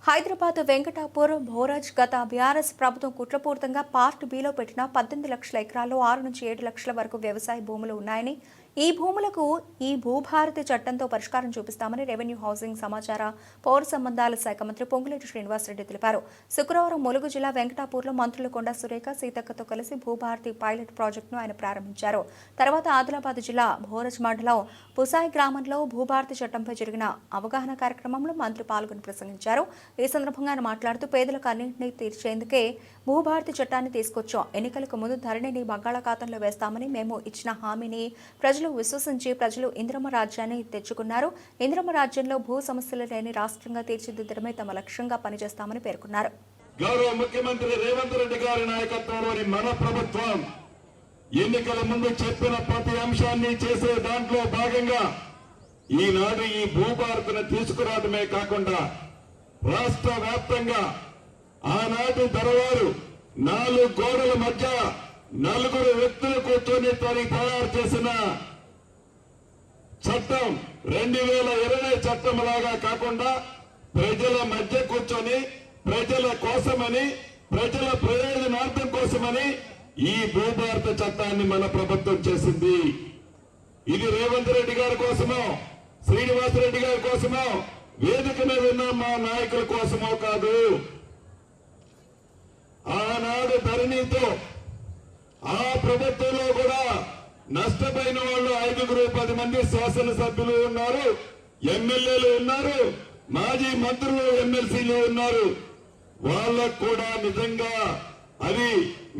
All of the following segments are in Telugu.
హైదరాబాద్ వెంకటాపూర్ భోరాజ్ గత బీఆర్ఎస్ ప్రభుత్వం కుట్రపూరితంగా పార్ట్ బిలో పెట్టిన 18 లక్షల ఎకరాల్లో 6 నుంచి 7 లక్షల వరకు వ్యవసాయ భూములు ఉన్నాయని, ఈ భూములకు ఈ భూభారతి చట్టంతో పరిష్కారం చూపిస్తామని రెవెన్యూ, హౌసింగ్, సమాచార, పౌర సంబంధాల శాఖ మంత్రి పొంగులేటి శ్రీనివాసరెడ్డి తెలిపారు. శుక్రవారం ములుగు జిల్లా వెంకటాపూర్లో మంత్రులు కొండా సురేఖ, సీతక్కతో కలిసి భూభారతి పైలట్ ప్రాజెక్టును ఆయన ప్రారంభించారు. తర్వాత ఆదిలాబాద్ జిల్లా భోరాజ్ మండలం పుసాయి గ్రామంలో భూభారతి చట్టంపై జరిగిన అవగాహన కార్యక్రమంలో మంత్రి పాల్గొని ప్రసంగించారు. ఈ సందర్భంగా ఆయన మాట్లాడుతూ పేదలకు అన్నింటినీ తీర్చేందుకే భూభారతి చట్టాన్ని తీసుకొచ్చాం. ఎన్నికలకు ముందు ధరణిని బంగాళాఖాతంలో వేస్తామని మేము ఇచ్చిన హామీని ప్రజలు విశ్వసించి ప్రజలు ఇంద్రమ్మ రాజ్యాన్ని తెచ్చుకున్నారు. ఇంద్రమ్మ రాజ్యంలో భూ సమస్యలు లేని రాష్ట్రంగా తీర్చిదిద్దడమే తమ లక్ష్యంగా పనిచేస్తామని పేర్కొన్నారు. గౌరవ ముఖ్యమంత్రి రేవంత్ రెడ్డి గారి నాయకత్వంలోని మన ప్రభుత్వం ఎన్నికల ముందు చెప్పిన ప్రతి అంశాన్ని చేసే దాంట్లో భాగంగా ఈనాడు ఈ భూభారతిని తీసుకురావడమే కాకుండా రాష్ట్ర వ్యాప్తంగా ఆనాటి దొరవారు 4 గోడల మధ్య 4 వ్యక్తులు కూర్చొని తయారు చేసిన చట్టం 2020 చట్టం లాగా కాకుండా ప్రజల మధ్య కూర్చొని ప్రజల కోసమని, ప్రజల ప్రయోజనార్థం కోసమని ఈ భూభారత చట్టాన్ని మన ప్రభుత్వం చేసింది. ఇది రేవంత్ రెడ్డి గారి కోసమో, శ్రీనివాసరెడ్డి గారి కోసమో, వేదిక మీద ఉన్న మా నాయకుల కోసమో కాదు. ఆనాడు ధరణితో ఆ ప్రభుత్వంలో కూడా నష్టపోయిన వాళ్ళు 5-10 మంది శాసనసభ్యులు ఉన్నారు, ఎమ్మెల్యేలు ఉన్నారు, మాజీ మంత్రులు, ఎమ్మెల్సీలు ఉన్నారు. వాళ్ళకు కూడా నిజంగా అది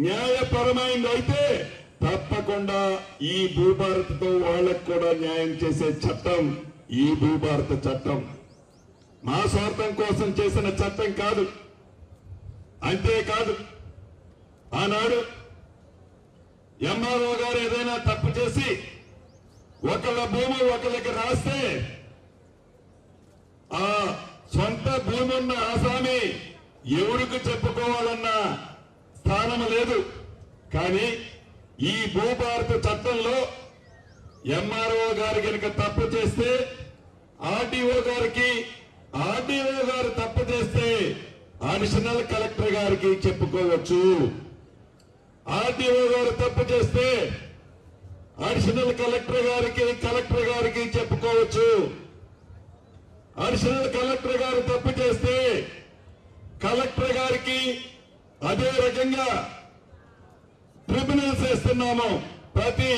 న్యాయపరమైంది అయితే తప్పకుండా ఈ భూభారతితో వాళ్ళకు కూడా న్యాయం చేసే చట్టం ఈ భూభారత చట్టం. మా స్వార్థం కోసం చేసిన చట్టం కాదు. అంతేకాదు, ఆనాడు ఎంఆర్ఓ గారు ఏదైనా తప్పు చేసి ఒకళ్ళ భూమి ఒకళ్ళకి రాస్తే ఆ సొంత భూమి ఉన్న ఆసామి ఎవరికి చెప్పుకోవాలన్న స్థానం లేదు. కానీ ఈ భూభారత చట్టంలో ఎంఆర్ఓ గారు కనుక తప్పు చేస్తే ఆర్టీఓ గారు తప్పు చేస్తే అడిషనల్ కలెక్టర్ గారికి చెప్పుకోవచ్చు. ఆర్టీఓ గారు తప్పు చేస్తే అడిషనల్ కలెక్టర్ గారికి చెప్పుకోవచ్చు. అడిషనల్ కలెక్టర్ గారు తప్పు చేస్తే కలెక్టర్ గారికి, అదే రకంగా ట్రిబ్యునల్స్ వేస్తున్నాము. ప్రతి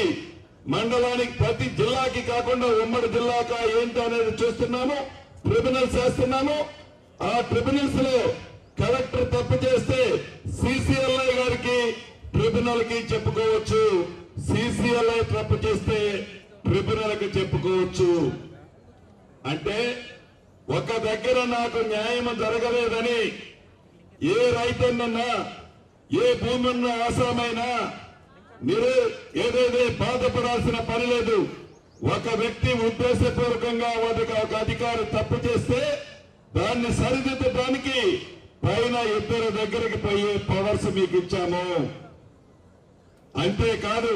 మండలానికి, ప్రతి జిల్లాకి కాకుండా ఉమ్మడి జిల్లాకా ఏంటి అనేది చూస్తున్నాము. ట్రిబ్యునల్స్ వేస్తున్నాము. ఆ ట్రిబ్యునల్స్ లో కలెక్టర్ తప్పు చేస్తే సిసిఎల్ఐ గారికి, ట్రిబ్యునల్ కి చెప్పుకోవచ్చు. సిసిఎల్ఐ తప్పు చేస్తే ట్రిబ్యునల్ కి చెప్పుకోవచ్చు. అంటే ఒక దగ్గర నాకు న్యాయం జరగలేదని ఏ రైతన్నన్నా, ఏ భూమి ఉన్న ఆసామైనా మీరు ఏదైతే బాధపడాల్సిన పని లేదు. ఒక వ్యక్తి ఉద్దేశపూర్వకంగా ఒక అధికారి తప్పు చేస్తే దాన్ని సరిదిద్దడానికి పైన 2 దగ్గరికి పోయే పవర్స్ మీకు ఇచ్చాము. అంతేకాదు,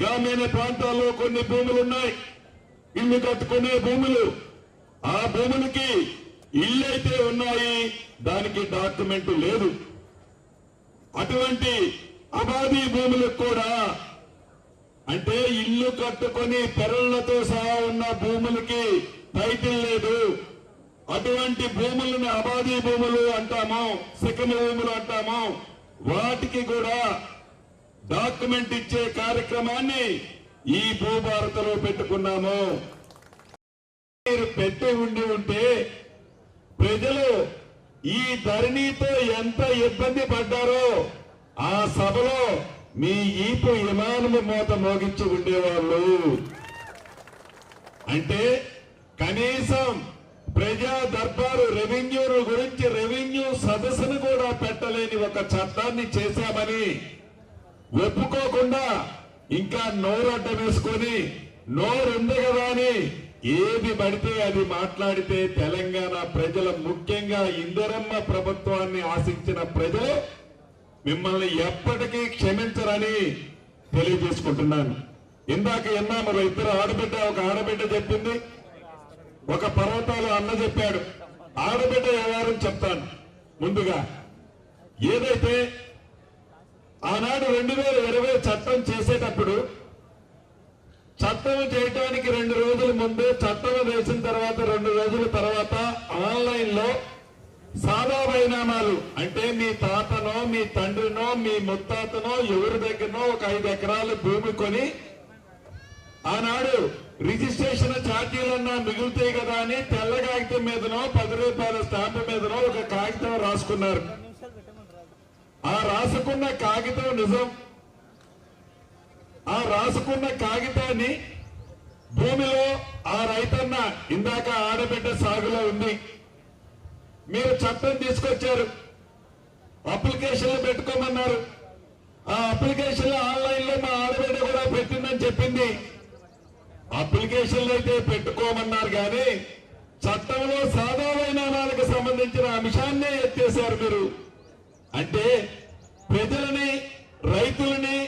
గ్రామీణ ప్రాంతాల్లో కొన్ని భూములు ఉన్నాయి, ఇల్లు కట్టుకునే భూములు. ఆ భూములకి ఇల్లు అయితే ఉన్నాయి, దానికి డాక్యుమెంట్ లేదు. అటువంటి అబాధీ భూములకు కూడా, అంటే ఇల్లు కట్టుకొని పెరళ్లతో సహా ఉన్న భూములకి టైటిల్ లేదు. అటువంటి భూములను అబాధీ భూములు అంటాము, శిఖమ భూములు అంటాము. వాటికి కూడా డాక్యుమెంట్ ఇచ్చే కార్యక్రమాన్ని ఈ భూభారతలో పెట్టుకున్నాము. మీరు పెట్టి ఉంటే ప్రజలు ఈ ధరణితో ఎంత ఇబ్బంది పడ్డారో ఆ సభలో మీ ఈపు విమానము మోత మోగించి ఉండేవాళ్ళు. అంటే కనీసం ప్రజా దర్బారు రెవెన్యూ గురించి రెవెన్యూ సదస్సును కూడా పెట్టలేని ఒక చట్టాన్ని చేశామని ఒప్పుకోకుండా ఇంకా నోరడ్డ వేసుకొని, నోరుంది కదా అని ఏది పడితే అది మాట్లాడితే తెలంగాణ ప్రజలు, ముఖ్యంగా ఇందిరమ్మ ప్రభుత్వాన్ని ఆశించిన ప్రజలు మిమ్మల్ని ఎప్పటికీ క్షమించరని తెలియజేసుకుంటున్నాను. ఇందాక ఎన్నాము, 2 ఆడబిడ్డ, ఒక ఆడబిడ్డ చెప్పింది, ఒక పర్వతాలు అన్న చెప్పాడు. ఆడబిడ్డ వ్యవహారం చెప్తాను. ముందుగా ఏదైతే ఆనాడు 2020 చట్టం చేసేటప్పుడు చట్టం చేయటానికి 2 రోజుల ముందు, చట్టం వేసిన తర్వాత 2 రోజుల తర్వాత ఆన్లైన్ లో సాదా బైనామాలు అంటే మీ తాతనో, మీ తండ్రినో, మీ ముత్తాతనో ఎవరి దగ్గరనో ఒక 5 ఎకరాల భూమి కొని ఆనాడు రిజిస్ట్రేషన్ ఛార్జీలన్నా మిగులుతాయి కదా అని తెల్ల కాగితం మీదనో 10 రూపాయల స్టాంపు మీదనో ఒక కాగితం రాసుకున్నారు. ఆ రాసుకున్న కాగితం నిజం. ఆ రాసుకున్న కాగితాన్ని భూమిలో ఆ రైతన్న ఇందాక ఆడబిడ్డ సాగులో ఉంది. మీరు చట్టం తీసుకొచ్చారు, అప్లికేషన్లు పెట్టుకోమన్నారు. ఆ అప్లికేషన్లు ఆన్లైన్ లో మా ఆడబిడ్డ కూడా పెట్టిందని చెప్పింది. అప్లికేషన్లు అయితే పెట్టుకోమన్నారు కానీ చట్టంలో సాదా వైనామాలకు సంబంధించిన అంశాన్నే ఎత్తేశారు మీరు. అంటే ప్రజలని, రైతులని,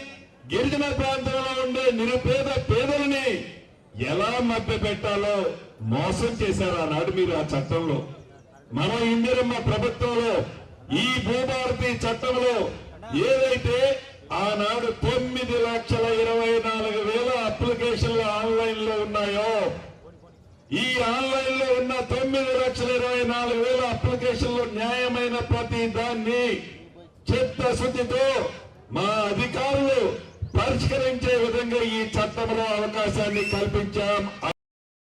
గిరిజన ప్రాంతంలో ఉండే నిరుపేద పేదలని ఎలా మభ్య పెట్టాలో మోసం చేశారు ఆనాడు మీరు ఆ చట్టంలో. మన ఇందిరమ్మ ప్రభుత్వంలో ఈ భూభారతి చట్టంలో ఏదైతే ఆనాడు 9,24,000 అప్లికేషన్లు ఆన్లైన్ లో ఉన్నాయో, ఈ ఆన్లైన్ లో ఉన్న 9,24,000 అప్లికేషన్లు న్యాయమైన ప్రతి దాన్ని చిత్తశుద్ధితో మా అధికారులు పరిష్కరించే విధంగా ఈ చట్టంలో అవకాశాన్ని కల్పించాం.